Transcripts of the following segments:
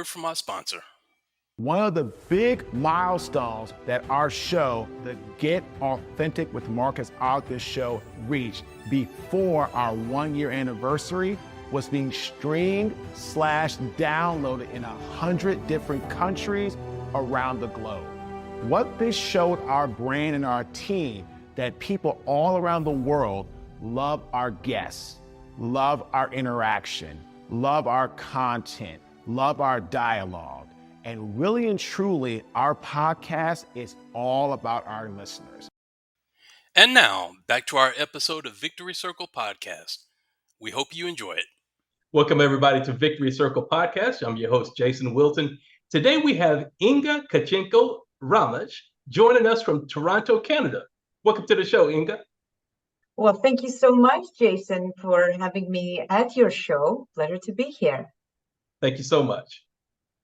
word from our sponsor. One of the big milestones that our show, the Get Authentic with Marcus August show, reached before our 1-year anniversary was being streamed/downloaded in 100 different countries around the globe. What this showed our brand and our team that people all around the world love our guests, love our interaction, love our content, love our dialogue. And really and truly, our podcast is all about our listeners. And now, back to our episode of Victory Circle Podcast. We hope you enjoy it. Welcome, everybody, to Victory Circle Podcast. I'm your host, Jason Wilton. Today, we have Inga TKACHENKO Ramage joining us from Toronto, Canada. Welcome to the show, Inga. Well, thank you so much, Jason, for having me at your show. Pleasure to be here. Thank you so much.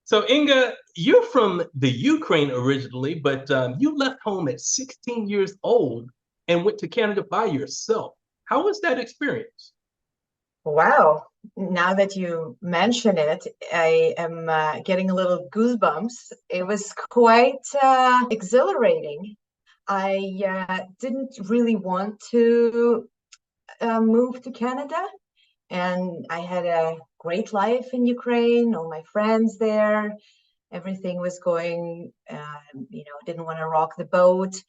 So, Inga, you're from the Ukraine originally, but you left home at 16 years old and went to Canada by yourself. How was that experience? Wow. Now that you mention it, I am getting a little goosebumps. It was quite exhilarating. I didn't really want to move to Canada. And I had a great life in Ukraine, all my friends there. Everything was going, didn't want to rock the boat.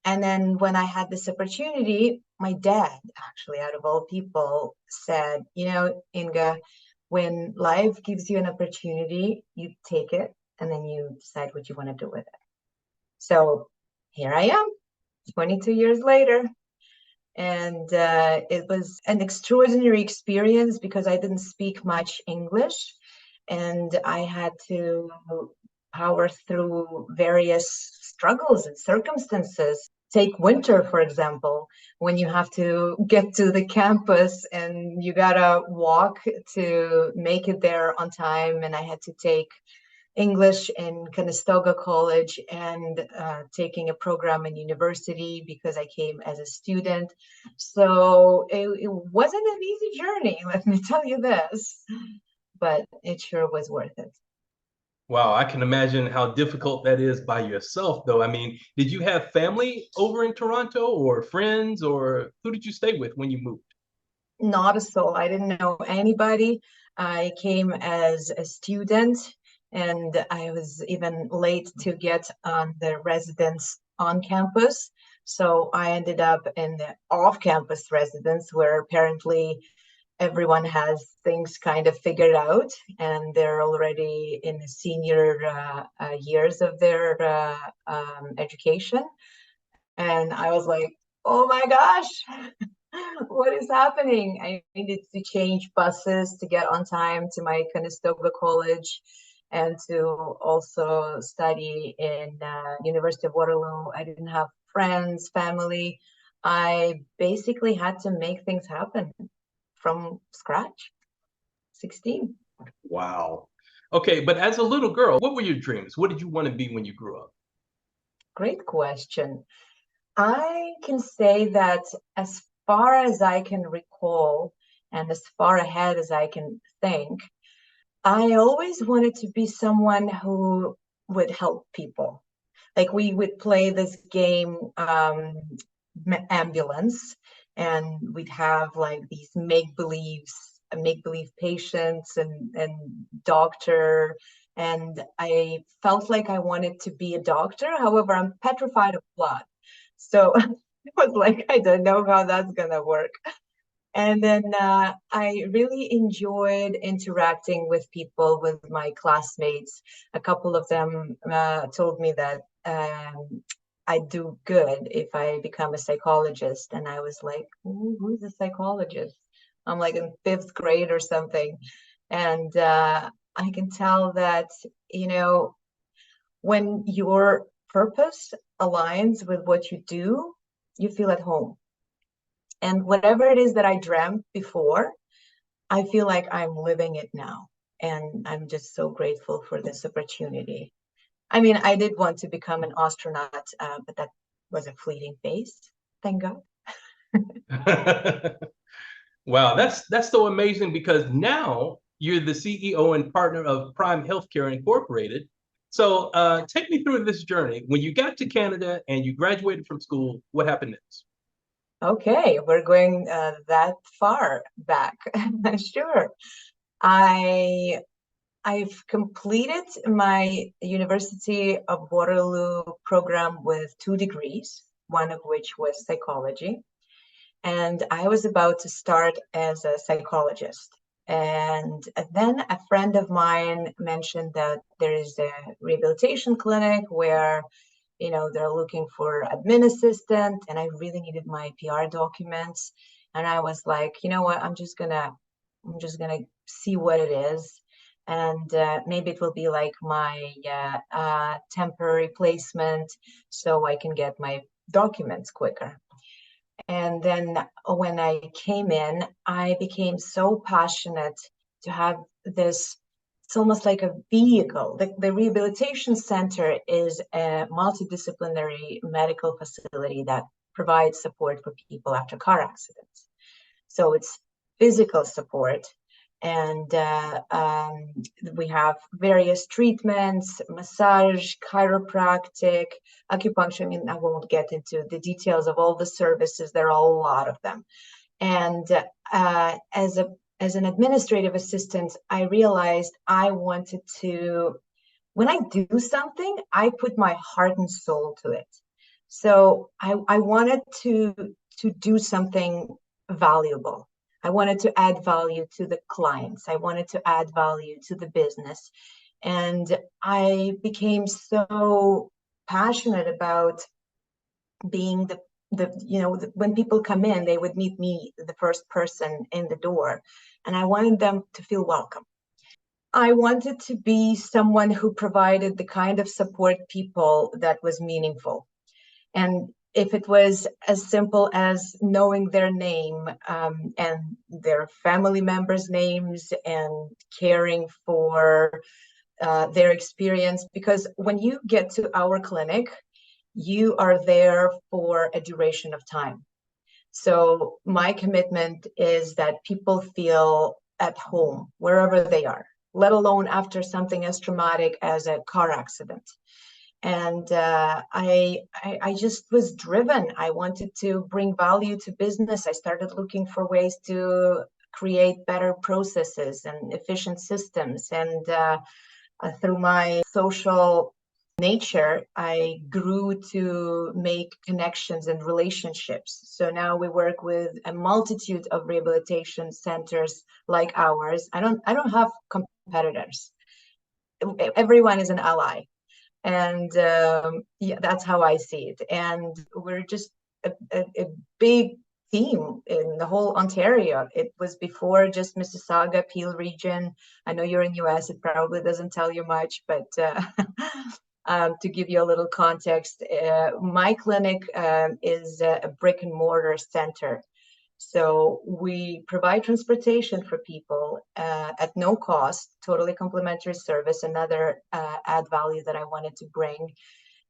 And then when I had this opportunity, my dad, actually, out of all people, said, Inga, when life gives you an opportunity, you take it and then you decide what you want to do with it. So here I am, 22 years later. And it was an extraordinary experience because I didn't speak much English and I had to power through various struggles and circumstances. Take winter, for example, when you have to get to the campus and you gotta walk to make it there on time. And I had to take English in Conestoga College and taking a program in university because I came as a student. So it wasn't an easy journey, let me tell you this, but it sure was worth it. Wow, I can imagine how difficult that is by yourself, though. I mean, did you have family over in Toronto or friends, or who did you stay with when you moved? Not a soul. I didn't know anybody. I came as a student. And I was even late to get on the residence on campus. So I ended up in the off-campus residence where apparently everyone has things kind of figured out and they're already in the senior years of their education. And I was like, oh my gosh, what is happening? I needed to change buses to get on time to my Conestoga College and to also study in University of Waterloo. I didn't have friends, family. I basically had to make things happen from scratch, 16. Wow. Okay, but as a little girl, what were your dreams? What did you want to be when you grew up? Great question. I can say that as far as I can recall and as far ahead as I can think, I always wanted to be someone who would help people. Like we would play this game, Ambulance, and we'd have like these make-believe patients and doctor. And I felt like I wanted to be a doctor. However, I'm petrified of blood. So it was like, I don't know how that's gonna work. And then I really enjoyed interacting with people, with my classmates. A couple of them told me that I'd do good if I become a psychologist. And I was like, who's a psychologist? I'm like in 5th grade or something. And I can tell that, when your purpose aligns with what you do, you feel at home. And whatever it is that I dreamt before, I feel like I'm living it now. And I'm just so grateful for this opportunity. I mean, I did want to become an astronaut, but that was a fleeting phase. Thank God. Wow, that's so amazing because now You're the CEO and partner of Prime Healthcare Incorporated. So take me through this journey. When you got to Canada and you graduated from school, what happened next? Okay, we're going that far back. Sure. I I've completed my University of Waterloo program with 2 degrees, one of which was psychology. And I was about to start as a psychologist. And then a friend of mine mentioned that there is a rehabilitation clinic where, they're looking for admin assistant, and I really needed my PR documents. And I was like, you know what, I'm just gonna see what it is. And maybe it will be like my temporary placement so I can get my documents quicker. And then when I came in, I became so passionate to have this. It's almost like a vehicle. The Rehabilitation Center is a multidisciplinary medical facility that provides support for people after car accidents. So it's physical support, and we have various treatments, massage, chiropractic, acupuncture. I mean, I won't get into the details of all the services. There are a lot of them. And as an administrative assistant, I realized I wanted to, when I do something, I put my heart and soul to it. So I wanted to do something valuable. I wanted to add value to the clients. I wanted to add value to the business. And I became so passionate about being when people come in, they would meet me, the first person in the door, and I wanted them to feel welcome. I wanted to be someone who provided the kind of support people that was meaningful. And if it was as simple as knowing their name and their family members' names and caring for their experience, because when you get to our clinic, you are there for a duration of time. So my commitment is that people feel at home wherever they are, let alone after something as traumatic as a car accident. And I just was driven. I wanted to bring value to business. I started looking for ways to create better processes and efficient systems. And through my social nature, I grew to make connections and relationships. So now we work with a multitude of rehabilitation centers like ours. I don't have competitors. Everyone is an ally. And yeah, that's how I see it. And we're just a big team in the whole Ontario. It was before just Mississauga, Peel region. I know you're in US, it probably doesn't tell you much, but to give you a little context, my clinic is a brick and mortar center. So we provide transportation for people at no cost, totally complimentary service, another add value that I wanted to bring.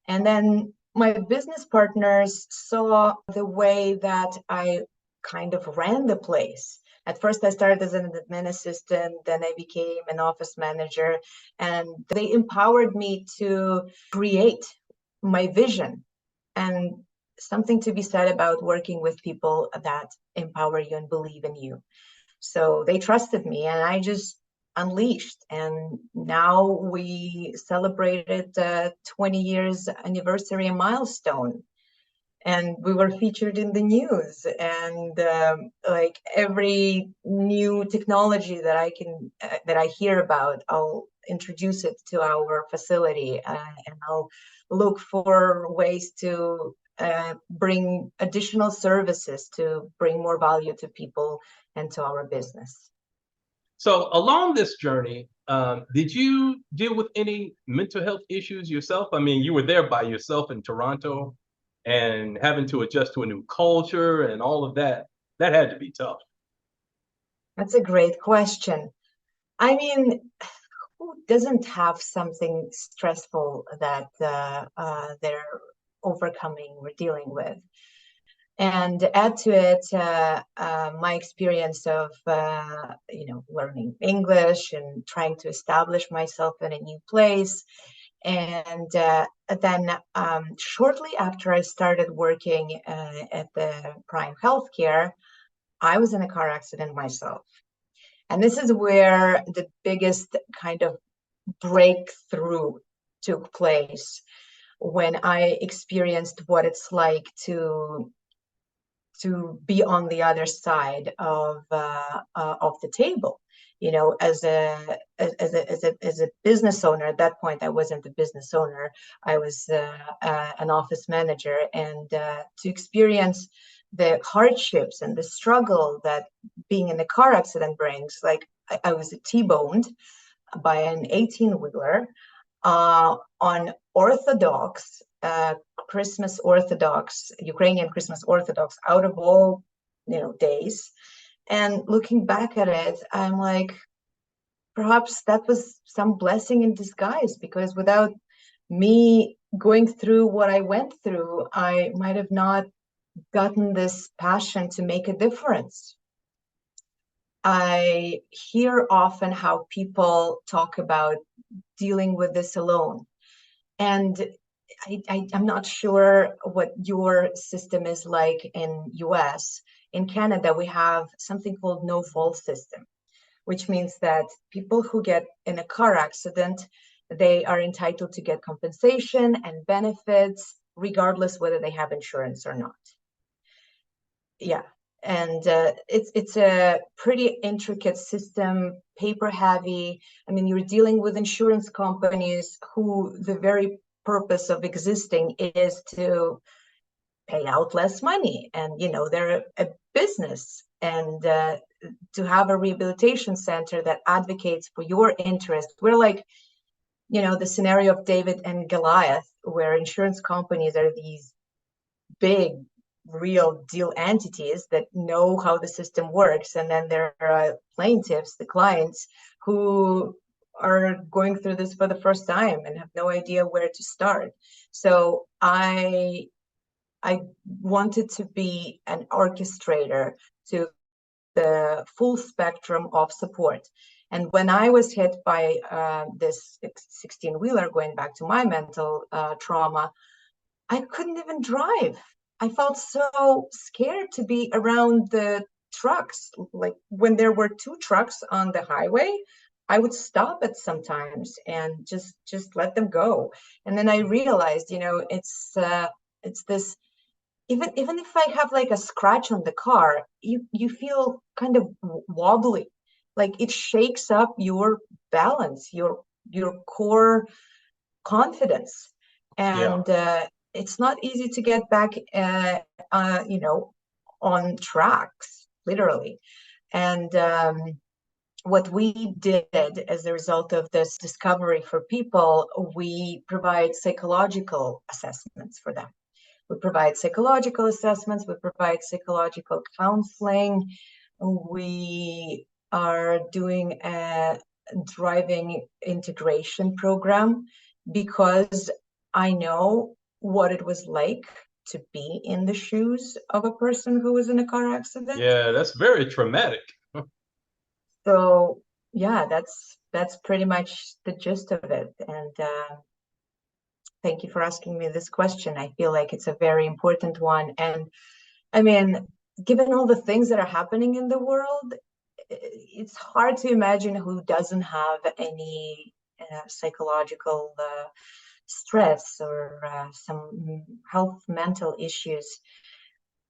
And then my business partners saw the way that I kind of ran the place. At first, I started as an admin assistant, then I became an office manager, and they empowered me to create my vision. And something to be said about working with people that empower you and believe in you. So they trusted me, and I just unleashed. And now we celebrated the 20 years anniversary milestone, and we were featured in the news. And like every new technology that I hear about, I'll introduce it to our facility, and I'll look for ways to bring additional services to bring more value to people and to our business. So along this journey, did you deal with any mental health issues yourself? I mean, you were there by yourself in Toronto and having to adjust to a new culture and all of that. That had to be tough. That's a great question. I mean, who doesn't have something stressful that they're overcoming or dealing with? And add to it my experience of learning English and trying to establish myself in a new place. And then shortly after I started working at the Prime Healthcare, I was in a car accident myself. And this is where the biggest kind of breakthrough took place, when I experienced what it's like to be on the other side of the table. As a business owner. At that point, I wasn't a business owner. I was an office manager, and to experience the hardships and the struggle that being in a car accident brings. Like I was T-boned by an 18-wheeler on Orthodox Christmas Orthodox, Ukrainian Christmas Orthodox, out of all days. And looking back at it, I'm like, perhaps that was some blessing in disguise, because without me going through what I went through, I might have not gotten this passion to make a difference. I hear often how people talk about dealing with this alone. And I'm not sure what your system is like in US. In Canada, we have something called no-fault system, which means that people who get in a car accident, they are entitled to get compensation and benefits, regardless whether they have insurance or not. Yeah. And it's a pretty intricate system, paper heavy. I mean, you're dealing with insurance companies who the very purpose of existing is to pay out less money. And, they're a business. And to have a rehabilitation center that advocates for your interest, we're like, the scenario of David and Goliath, where insurance companies are these big, real deal entities that know how the system works, and then there are plaintiffs, the clients, who are going through this for the first time and have no idea where to start. So I wanted to be an orchestrator to the full spectrum of support. And when I was hit by this 16-wheeler, going back to my mental trauma, I couldn't even drive. I felt so scared to be around the trucks. Like when there were two trucks on the highway, I would stop it sometimes and just let them go. And then I realized, it's this, even if I have like a scratch on the car, you feel kind of wobbly. Like it shakes up your balance, your core confidence. And it's not easy to get back, on tracks, literally. And what we did as a result of this discovery for people, we provide psychological assessments for them. We provide psychological assessments, we provide psychological counseling. We are doing a driving integration program, because I know what it was like to be in the shoes of a person who was in a car accident. Yeah, that's very traumatic. So yeah, that's pretty much the gist of it. And thank you for asking me this question. I feel like it's a very important one. And I mean, given all the things that are happening in the world, it's hard to imagine who doesn't have any psychological stress or some health mental issues,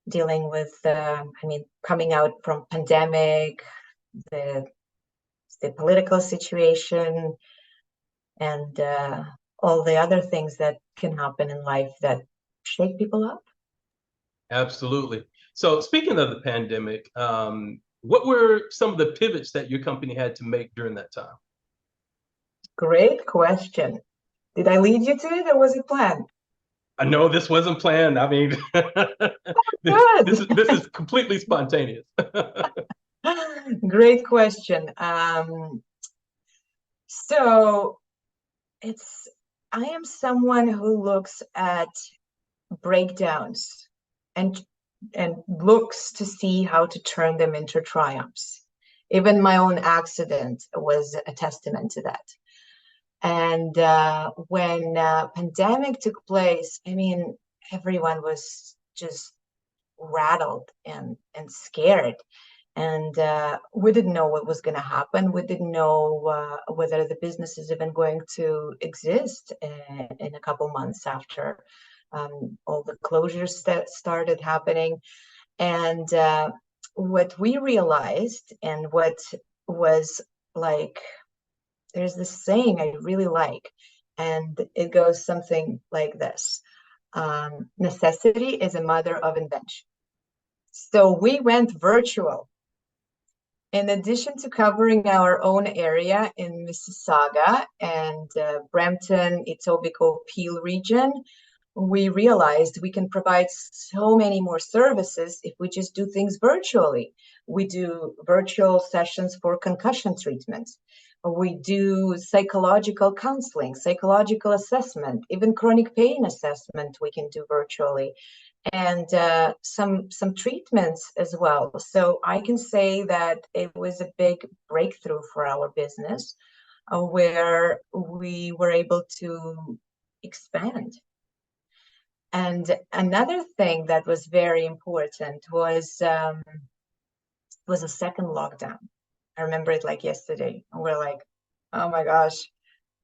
dealing with coming out from pandemic, the political situation, and all the other things that can happen in life that shake people up. Absolutely. So speaking of the pandemic, what were some of the pivots that your company had to make during that time? Great question. Did I lead you to it, or was it planned? I know this wasn't planned. I mean, this is completely spontaneous. Great question. So I am someone who looks at breakdowns and looks to see how to turn them into triumphs. Even my own accident was a testament to that. And when pandemic took place, I mean, everyone was just rattled and scared. And we didn't know what was going to happen. We didn't know whether the business is even going to exist in a couple months after all the closures that started happening. And what we realized, and what was like, there's this saying I really like, and it goes something like this: necessity is a mother of invention. So we went virtual. In addition to covering our own area in Mississauga and Brampton, Etobicoke, Peel region, we realized we can provide so many more services if we just do things virtually. We do virtual sessions for concussion treatment. We do psychological counseling, psychological assessment, even chronic pain assessment we can do virtually, and some treatments as well. So I can say that it was a big breakthrough for our business, where we were able to expand. And another thing that was very important was a second lockdown. I remember it like yesterday. And we're like, oh my gosh,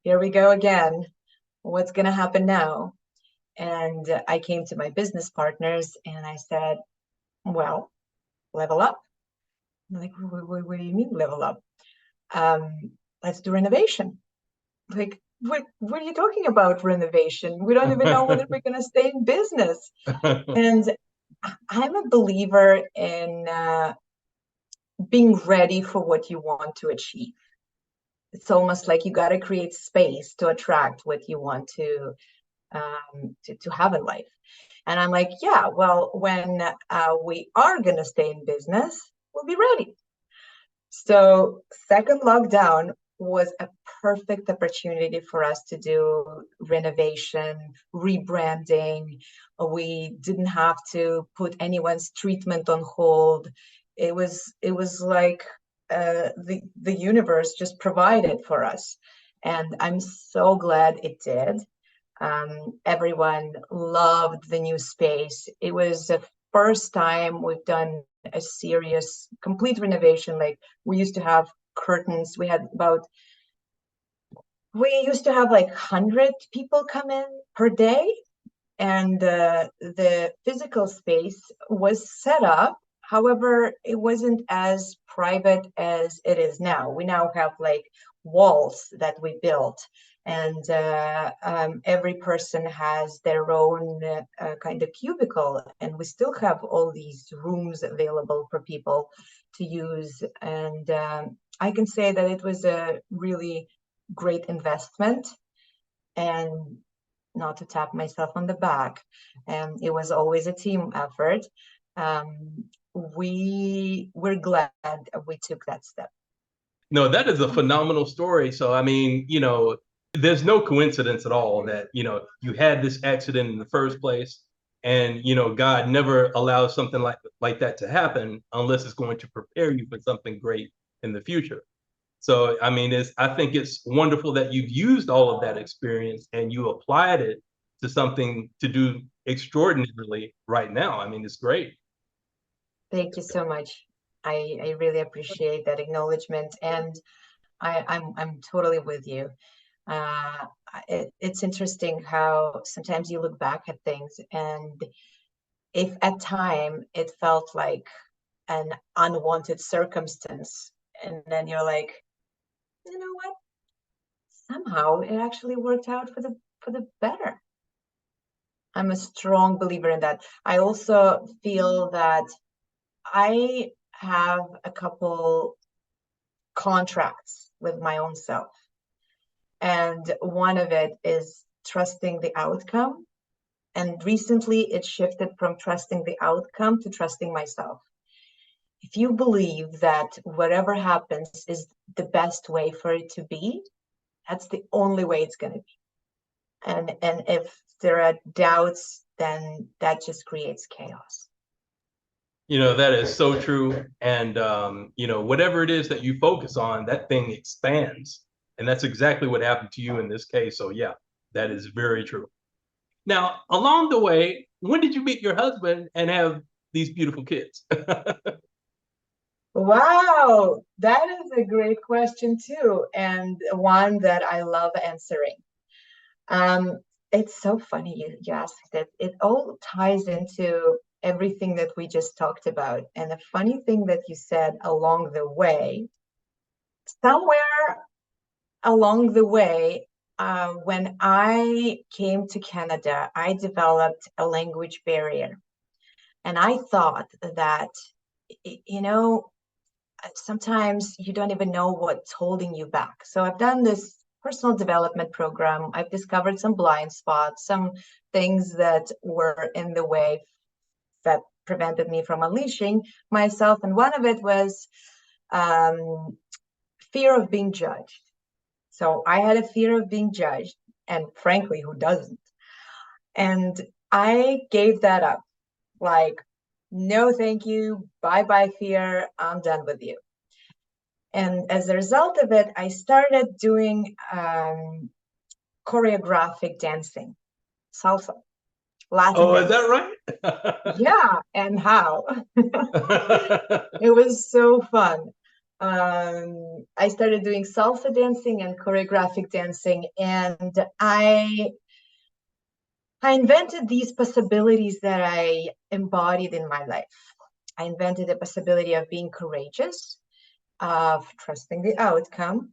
here we go again. What's going to happen now? And I came to my business partners and I said, well, level up. I'm like, what do you mean level up? Let's do renovation. Like, what are you talking about renovation? We don't even know whether we're going to stay in business. And I'm a believer in being ready for what you want to achieve. It's almost like you got to create space to attract what you want to have in life. And I'm like, yeah, well, when we are going to stay in business, we'll be ready. So second lockdown was a perfect opportunity for us to do renovation, rebranding. We didn't have to put anyone's treatment on hold. It was like the universe just provided for us. And I'm so glad it did. Everyone loved the new space. It was the first time we've done a serious complete renovation. Like, we used to have curtains. We used to have like 100 people come in per day, and the physical space was set up. However, it wasn't as private as it is now. We now have like walls that we built, and every person has their own kind of cubicle, and we still have all these rooms available for people to use. And I can say that it was a really great investment, and not to tap myself on the back, and it was always a team effort. We're glad we took that step. No, that is a phenomenal story. So, I mean, there's no coincidence at all that, you had this accident in the first place. And, God never allows something like that to happen unless it's going to prepare you for something great in the future. So, I mean, I think it's wonderful that you've used all of that experience and you applied it to something to do extraordinarily right now. I mean, it's great. Thank you so much. I really appreciate that acknowledgement, and I'm totally with you. It's interesting how sometimes you look back at things, and if at time it felt like an unwanted circumstance, and then you're like, you know what? Somehow it actually worked out for the better. I'm a strong believer in that. I also feel that I have a couple contracts with my own self. And one of it is trusting the outcome. And recently it shifted from trusting the outcome to trusting myself. If you believe that whatever happens is the best way for it to be, that's the only way it's going to be. And if there are doubts, then that just creates chaos. That is so true. And, whatever it is that you focus on, that thing expands. And that's exactly what happened to you in this case. So, yeah, that is very true. Now, along the way, when did you meet your husband and have these beautiful kids? Wow, that is a great question too, and one that I love answering. Um, it's so funny you asked that. It all ties into everything that we just talked about. And the funny thing that you said along the way, somewhere along the way, when I came to Canada, I developed a language barrier. And I thought that, you know, sometimes you don't even know what's holding you back. So I've done this personal development program. I've discovered some blind spots, some things that were in the way that prevented me from unleashing myself. And one of it was um, fear of being judged. So I had a fear of being judged, and frankly, who doesn't? And I gave that up. Like, no, thank you. Bye bye, fear. I'm done with you. And as a result of it, I started doing choreographic dancing, salsa, Latin Oh, is dance. that right? Yeah, and how? It was so fun. I started doing salsa dancing and choreographic dancing, and I invented these possibilities that I embodied in my life. I invented the possibility of being courageous, of trusting the outcome,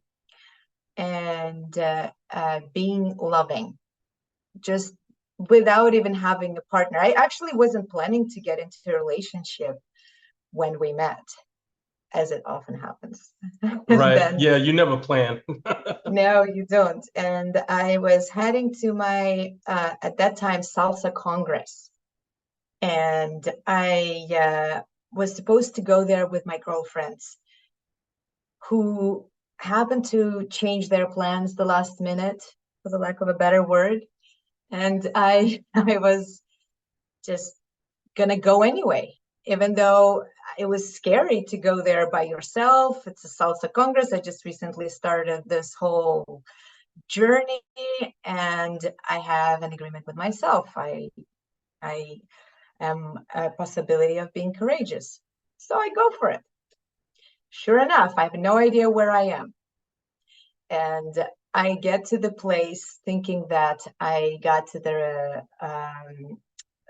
and being loving, just without even having a partner. I actually wasn't planning to get into a relationship when we met, as it often happens. And Right. then, Yeah, you never plan. no, you don't. And I was heading to my, at that time, salsa congress. And I was supposed to go there with my girlfriends who happened to change their plans the last minute, for the lack of a better word. And I was just gonna go anyway, even though it was scary to go there by yourself. It's a salsa congress. I just recently started this whole journey, and I have an agreement with myself. I am a possibility of being courageous, so I go for it. Sure enough, I have no idea where I am, and I get to the place thinking that I got to the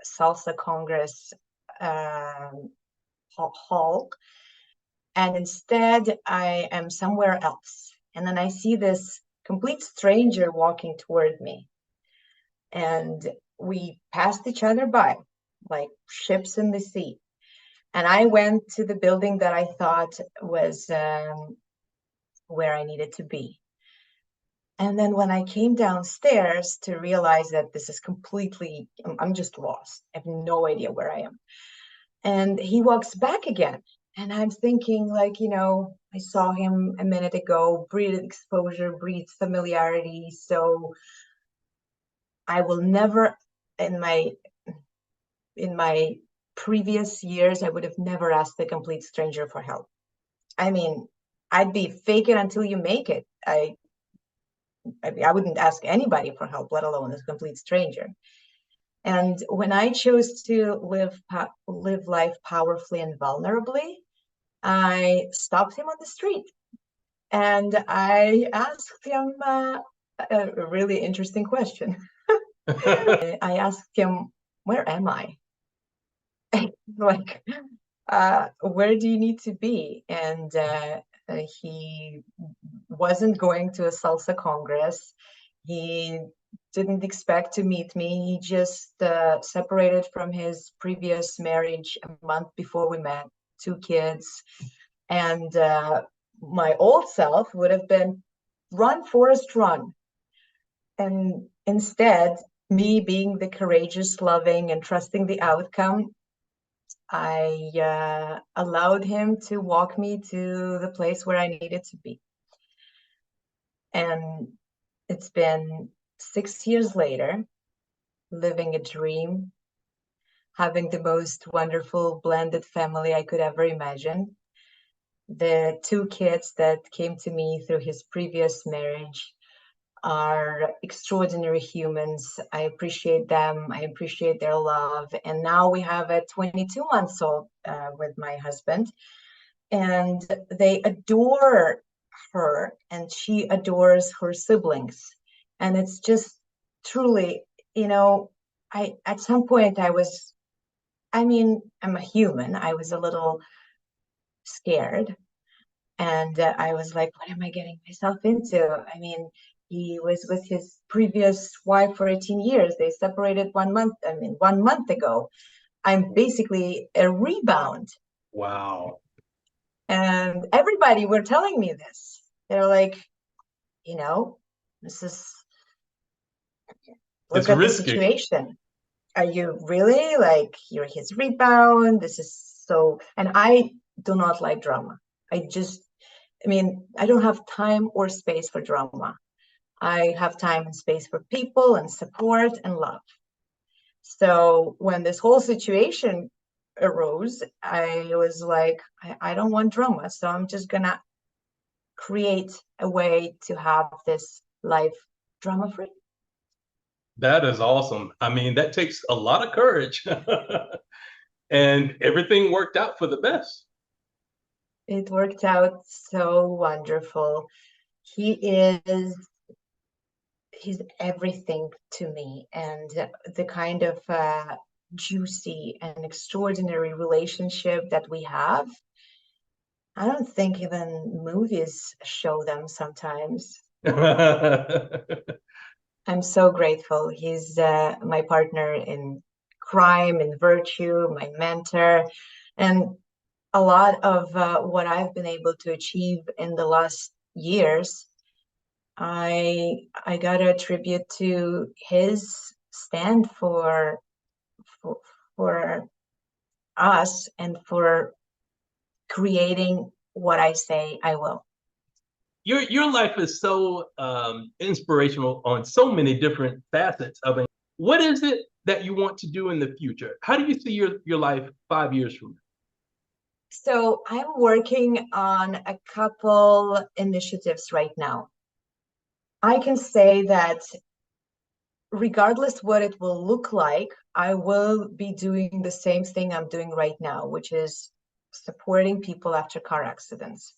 salsa congress hall, and instead I am somewhere else. And then I see this complete stranger walking toward me, and we passed each other by like ships in the sea. And I went to the building that I thought was where I needed to be. And then when I came downstairs to realize that this is completely, I'm just lost. I have no idea where I am. And he walks back again. And I'm thinking, like, I saw him a minute ago, breathe exposure, breathe familiarity. So I will never, in my previous years, I would have never asked a complete stranger for help. I mean, I'd be fake it until you make it. I wouldn't ask anybody for help, let alone a complete stranger. And when I chose to live life powerfully and vulnerably, I stopped him on the street and I asked him a really interesting question. I asked him, "Where am I?" Like, where do you need to be? And he wasn't going to a salsa congress. He didn't expect to meet me. He just separated from his previous marriage a month before we met, 2 kids. And my old self would have been run, Forrest, run. And instead, me being the courageous, loving, and trusting the outcome, I allowed him to walk me to the place where I needed to be. And it's been 6 years later, living a dream, having the most wonderful blended family I could ever imagine. The two kids that came to me through his previous marriage are extraordinary humans. I appreciate them. I appreciate their love. And now we have a 22 months old with my husband, and they adore her, and she adores her siblings. And it's just truly, at some point I'm a human. I was a little scared, and I was like, what am I getting myself into? He was with his previous wife for 18 years. They separated 1 month ago. I'm basically a rebound. Wow. And everybody were telling me this. They're like, this is, look It's at the risky. situation. Are you really like, you're his rebound? This is so, and I do not like drama. I don't have time or space for drama. I have time and space for people and support and love. So when this whole situation arose, I was like, I don't want drama. So I'm just gonna create a way to have this life drama free. That is awesome. I mean, that takes a lot of courage. And everything worked out for the best. It worked out so wonderful. He's everything to me, and the kind of juicy and extraordinary relationship that we have, I don't think even movies show them sometimes. I'm so grateful. He's my partner in crime, in virtue, my mentor, and a lot of what I've been able to achieve in the last years, I got to attribute to his stand for, for us and for creating what I say I will. Your life is so inspirational on so many different facets of it. What is it that you want to do in the future? How do you see your life 5 years from now? So I'm working on a couple initiatives right now. I can say that regardless what it will look like, I will be doing the same thing I'm doing right now, which is supporting people after car accidents.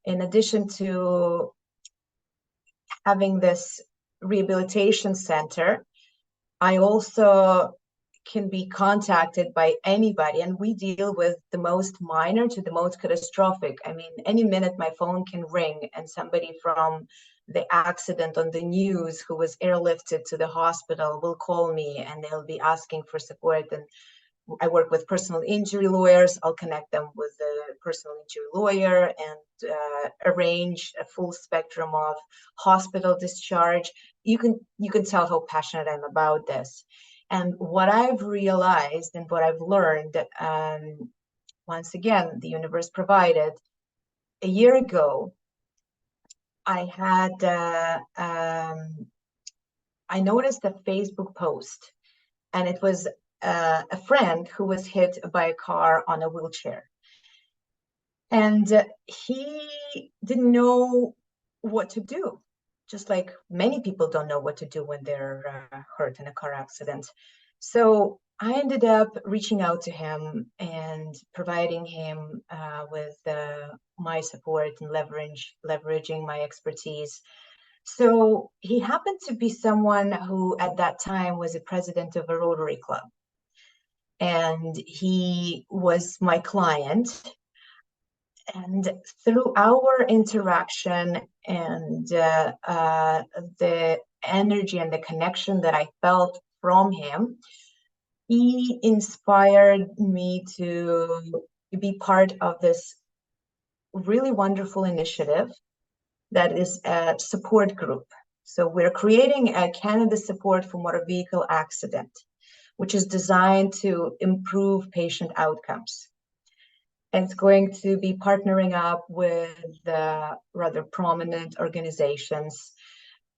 In addition to having this rehabilitation center, I also can be contacted by anybody, and we deal with the most minor to the most catastrophic. Any minute my phone can ring and somebody from the accident on the news who was airlifted to the hospital will call me, and they'll be asking for support. And I work with personal injury lawyers. I'll connect them with the personal injury lawyer and arrange a full spectrum of hospital discharge. You can tell how passionate I'm about this. And what I've realized and what I've learned, once again, the universe provided. A year ago, I noticed a Facebook post, and it was a friend who was hit by a car on a wheelchair. And he didn't know what to do, just like many people don't know what to do when they're hurt in a car accident. So I ended up reaching out to him and providing him with my support and leveraging my expertise. So he happened to be someone who at that time was a president of a Rotary Club. And he was my client. And through our interaction and the energy and the connection that I felt from him, he inspired me to be part of this really wonderful initiative that is a support group. So we're creating a Canada Support for Motor Vehicle Accident, which is designed to improve patient outcomes. It's going to be partnering up with rather prominent organizations.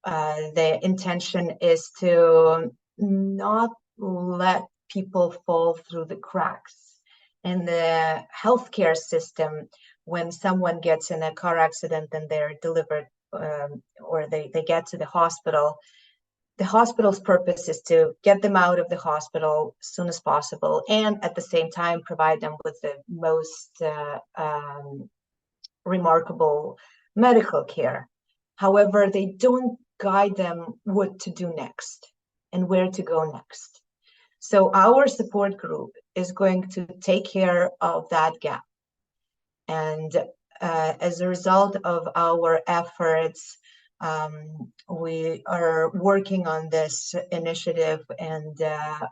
The intention is to not let people fall through the cracks in the healthcare system. When someone gets in a car accident and they're delivered or they get to the hospital's purpose is to get them out of the hospital as soon as possible, and at the same time provide them with the most remarkable medical care. However, they don't guide them what to do next and where to go next. So our support group is going to take care of that gap. And as a result of our efforts, we are working on this initiative and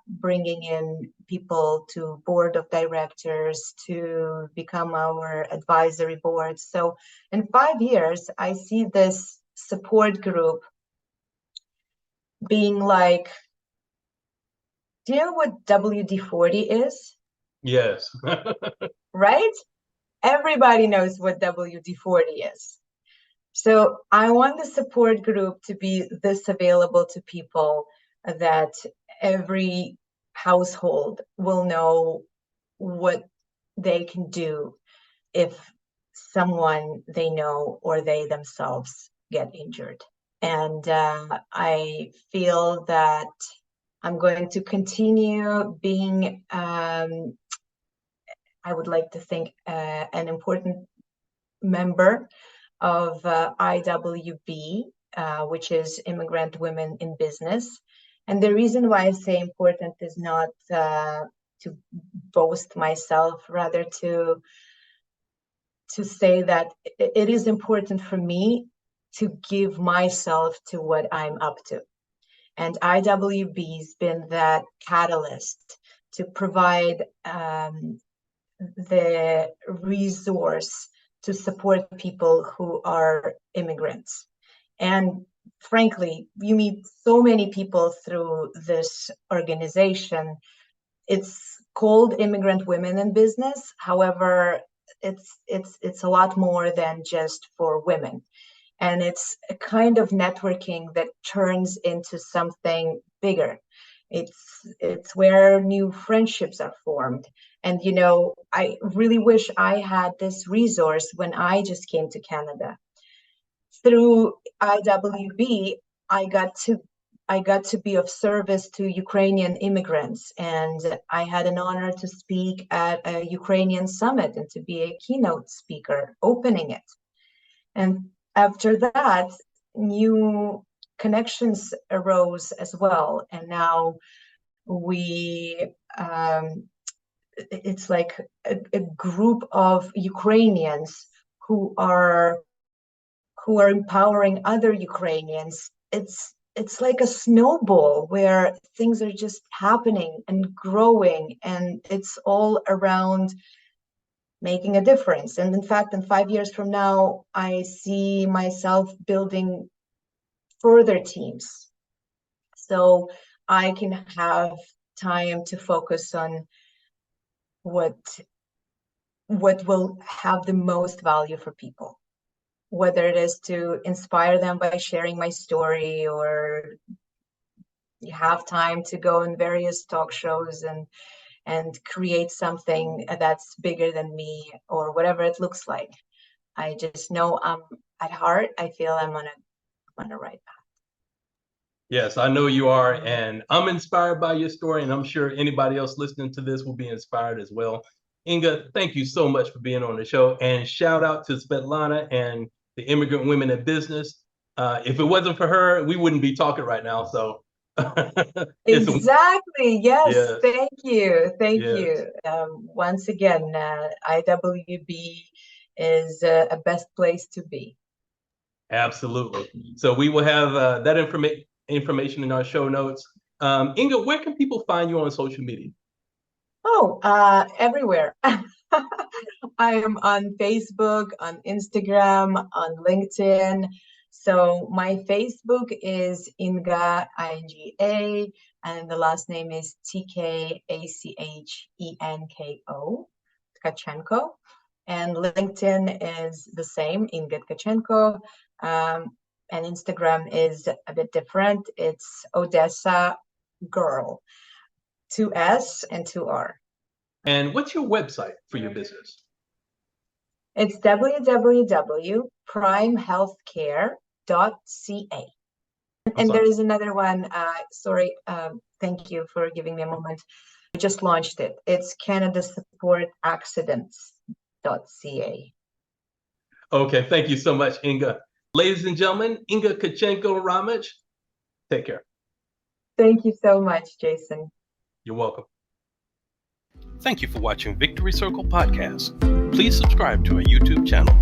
bringing in people to board of directors to become our advisory board. So in 5 years, I see this support group being like, do you know what WD-40 is? Yes. Right? Everybody knows what WD-40 is. So I want the support group to be this available to people that every household will know what they can do if someone they know or they themselves get injured. And I feel that I'm going to continue being, I would like to think, an important member of IWB, which is Immigrant Women in Business. And the reason why I say important is not to boast myself, rather to say that it is important for me to give myself to what I'm up to. And IWB's been that catalyst to provide the resource to support people who are immigrants. And frankly, you meet so many people through this organization. It's called Immigrant Women in Business. However, it's a lot more than just for women. And it's a kind of networking that turns into something bigger. It's where new friendships are formed. And, you know, I really wish I had this resource when I just came to Canada. Through IWB, I got to be of service to Ukrainian immigrants, and I had an honor to speak at a Ukrainian summit and to be a keynote speaker opening it. And after that, new connections arose as well. And now it's like a group of Ukrainians who are empowering other Ukrainians. It's like a snowball where things are just happening and growing, and it's all around making a difference. And in fact, in 5 years from now, I see myself building further teams so I can have time to focus on what will have the most value for people, whether it is to inspire them by sharing my story, or have time to go in various talk shows and create something that's bigger than me, or whatever it looks like. I just know at heart, I feel I'm on a right path. Yes, I know you are, and I'm inspired by your story, and I'm sure anybody else listening to this will be inspired as well. Inga, thank you so much for being on the show, and shout out to Svetlana and the Immigrant Women in Business. If it wasn't for her, we wouldn't be talking right now. So, exactly. Yes. Yes. Thank you. Thank Yes. you. Once again, IWB is a best place to be. Absolutely. So we will have that information in our show notes. Inga, where can people find you on social media? Oh, everywhere. I am on Facebook, on Instagram, on LinkedIn. So my Facebook is Inga, INGA, and the last name is TKACHENKO, Tkachenko. And LinkedIn is the same, Inga Tkachenko. And Instagram is a bit different. It's Odessa Girl. two S and two R. And what's your website for your business? It's www.primehealthcare.ca. And there is another one. Thank you for giving me a moment. I just launched it. It's canadasupportaccidents.ca. Okay, thank you so much, Inga. Ladies and gentlemen, Inga TKACHENKO Ramage, take care. Thank you so much, Jason. You're welcome. Thank you for watching Victory Circle Podcast. Please subscribe to our YouTube channel.